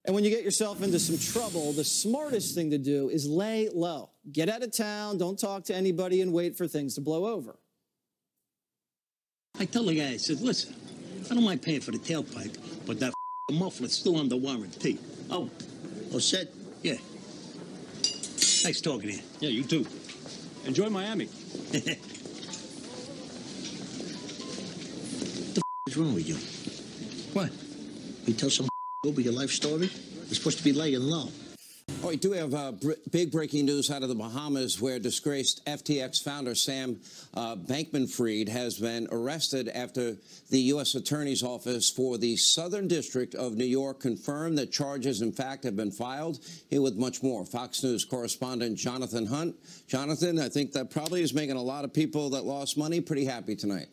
And when you get yourself into some trouble, the smartest thing to do is lay low. Get out of town, don't talk to anybody, and wait for things to blow over. I told the guy, I said, listen, I don't mind paying for the tailpipe, but that muffler's still under warranty. Oh, set? Yeah. Nice talking to you. Yeah, you too. Enjoy Miami. What's wrong with you? What? You tell some over your life story? You're supposed to be laying low. Oh, we do have big breaking news out of the Bahamas where disgraced FTX founder Sam Bankman-Fried has been arrested after the U.S. Attorney's Office for the Southern District of New York confirmed that charges, in fact, have been filed. Here with much more, Fox News correspondent Jonathan Hunt. Jonathan, I think that probably is making a lot of people that lost money pretty happy tonight.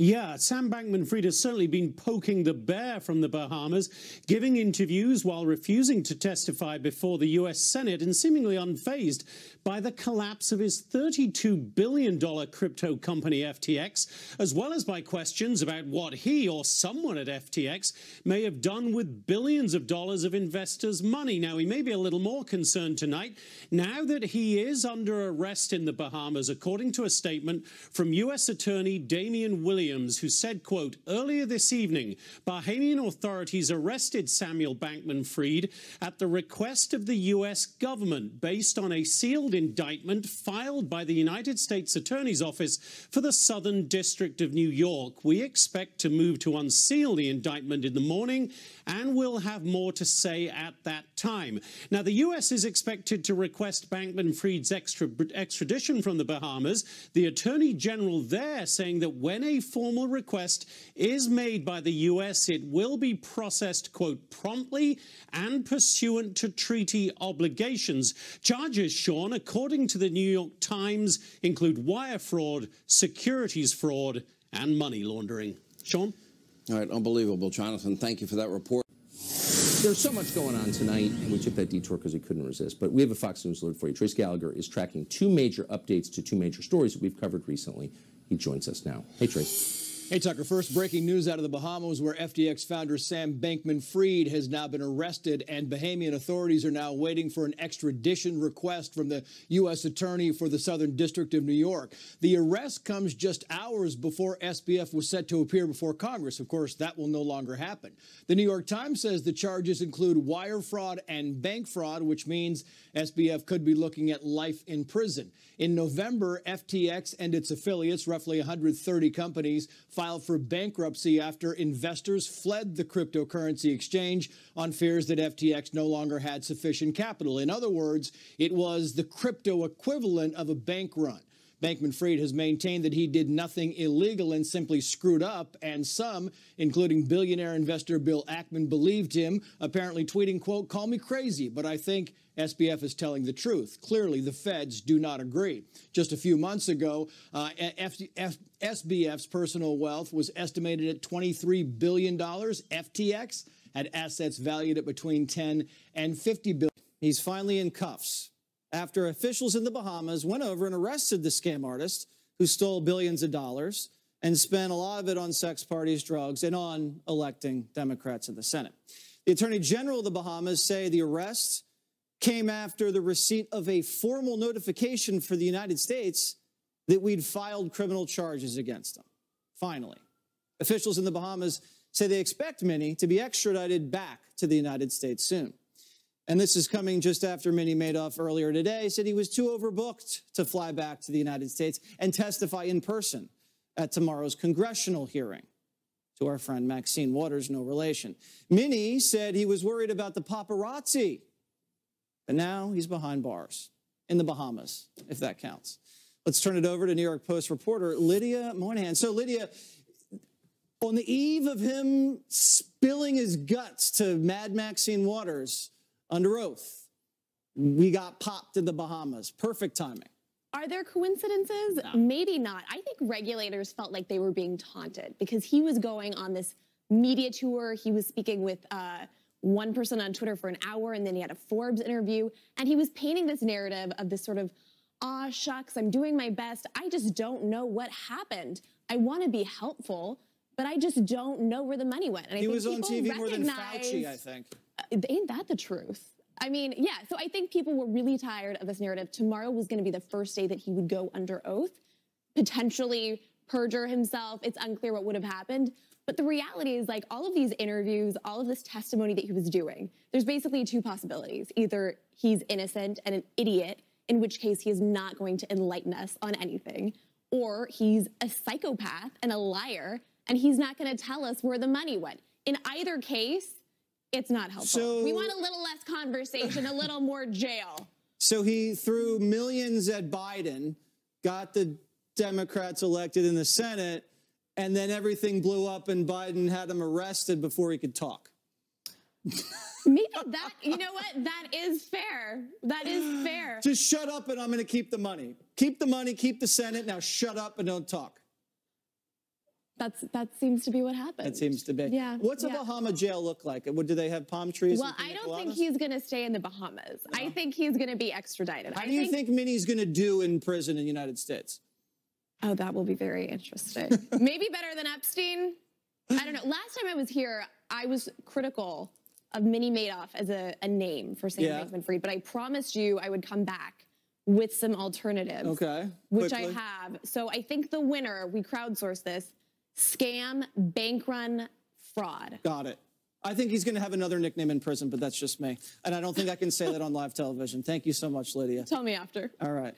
Yeah, Sam Bankman-Fried has certainly been poking the bear from the Bahamas, giving interviews while refusing to testify before the U.S. Senate and seemingly unfazed by the collapse of his $32 billion crypto company FTX, as well as by questions about what he or someone at FTX may have done with billions of dollars of investors' money. Now, he may be a little more concerned tonight now that he is under arrest in the Bahamas, according to a statement from U.S. Attorney Damian Williams, who said, quote, earlier this evening, Bahamian authorities arrested Samuel Bankman-Fried at the request of the U.S. government based on a sealed indictment filed by the United States Attorney's Office for the Southern District of New York. We expect to move to unseal the indictment in the morning, and we'll have more to say at that time. Now, the U.S. is expected to request Bankman-Fried's extradition from the Bahamas, the Attorney General there saying that when a formal request is made by the U.S., it will be processed, quote, promptly and pursuant to treaty obligations. Charges, Sean, according to the New York Times, include wire fraud, securities fraud, and money laundering. Sean? All right, unbelievable, Jonathan. Thank you for that report. There's so much going on tonight, and we took that detour because we couldn't resist. But we have a Fox News alert for you. Trace Gallagher is tracking two major updates to two major stories that we've covered recently. He joins us now. Hey, Trace. Hey, Tucker. First breaking news out of the Bahamas, where FTX founder Sam Bankman-Fried has now been arrested, and Bahamian authorities are now waiting for an extradition request from the U.S. Attorney for the Southern District of New York. The arrest comes just hours before SBF was set to appear before Congress. Of course, that will no longer happen. The New York Times says the charges include wire fraud and bank fraud, which means SBF could be looking at life in prison. In November, FTX and its affiliates, roughly 130 companies, filed for bankruptcy after investors fled the cryptocurrency exchange on fears that FTX no longer had sufficient capital. In other words, it was the crypto equivalent of a bank run. Bankman-Fried has maintained that he did nothing illegal and simply screwed up, and some, including billionaire investor Bill Ackman, believed him, apparently tweeting, quote, call me crazy, but I think SBF is telling the truth. Clearly, the feds do not agree. Just a few months ago, SBF's personal wealth was estimated at $23 billion. FTX had assets valued at between $10 and $50 billion. He's finally in cuffs after officials in the Bahamas went over and arrested the scam artist who stole billions of dollars and spent a lot of it on sex parties, drugs, and on electing Democrats in the Senate. The Attorney General of the Bahamas say the arrest came after the receipt of a formal notification for the United States that we'd filed criminal charges against him. Finally, officials in the Bahamas say they expect Minnie to be extradited back to the United States soon. And this is coming just after Minnie Madoff earlier today said he was too overbooked to fly back to the United States and testify in person at tomorrow's congressional hearing. To our friend Maxine Waters, no relation. Minnie said he was worried about the paparazzi. But now he's behind bars in the Bahamas, if that counts. Let's turn it over to New York Post reporter Lydia Moynihan. So, Lydia, on the eve of him spilling his guts to Mad Maxine Waters under oath, we got popped in the Bahamas. Perfect timing. Are there coincidences? Maybe not. I think regulators felt like they were being taunted because he was going on this media tour. He was speaking with one person on Twitter for an hour, and then he had a Forbes interview, and he was painting this narrative of this sort of, aw, shucks, I'm doing my best. I just don't know what happened. I want to be helpful, but I just don't know where the money went. And he was on TV more than Fauci, I think. ain't that the truth? I mean, yeah, so I think people were really tired of this narrative. Tomorrow was going to be the first day that he would go under oath, potentially perjure himself. It's unclear what would have happened. But the reality is, like, all of these interviews, all of this testimony that he was doing, there's basically two possibilities. Either he's innocent and an idiot, in which case he is not going to enlighten us on anything, or he's a psychopath and a liar, and he's not going to tell us where the money went. In either case, it's not helpful. So, we want a little less conversation, a little more jail. So he threw millions at Biden, got the Democrats elected in the Senate, and then everything blew up and Biden had him arrested before he could talk. Maybe that, you know what? That is fair. That is fair. Just shut up and I'm going to keep the money. Keep the money, keep the Senate. Now shut up and don't talk. That seems to be what happened. That seems to be. Yeah. What's a Bahama jail look like? Do they have palm trees? Well, I don't think he's going to stay in the Bahamas. No. I think he's going to be extradited. How do you think Minnie's going to do in prison in the United States? Oh, that will be very interesting. Maybe better than Epstein. I don't know. Last time I was here, I was critical of Minnie Madoff as a name for Sam Bankman-Fried, but I promised you I would come back with some alternatives. Okay. Which I have. So I think the winner, we crowdsourced this, scam, bank run, fraud. Got it. I think he's going to have another nickname in prison, but that's just me. And I don't think I can say that on live television. Thank you so much, Lydia. Tell me after. All right.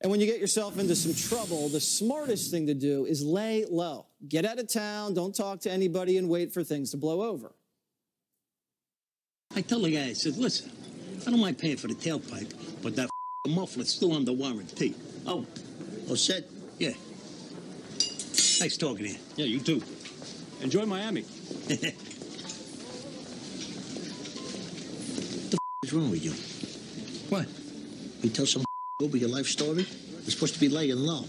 And when you get yourself into some trouble, the smartest thing to do is lay low. Get out of town, don't talk to anybody, and wait for things to blow over. I told the guy, I said, listen, I don't mind paying for the tailpipe, but that muffler's still under warranty. Oh, set? Yeah. Nice talking to you. Yeah, you too. Enjoy Miami. The is wrong with you? What? You tell some over your life story? You're supposed to be laying low.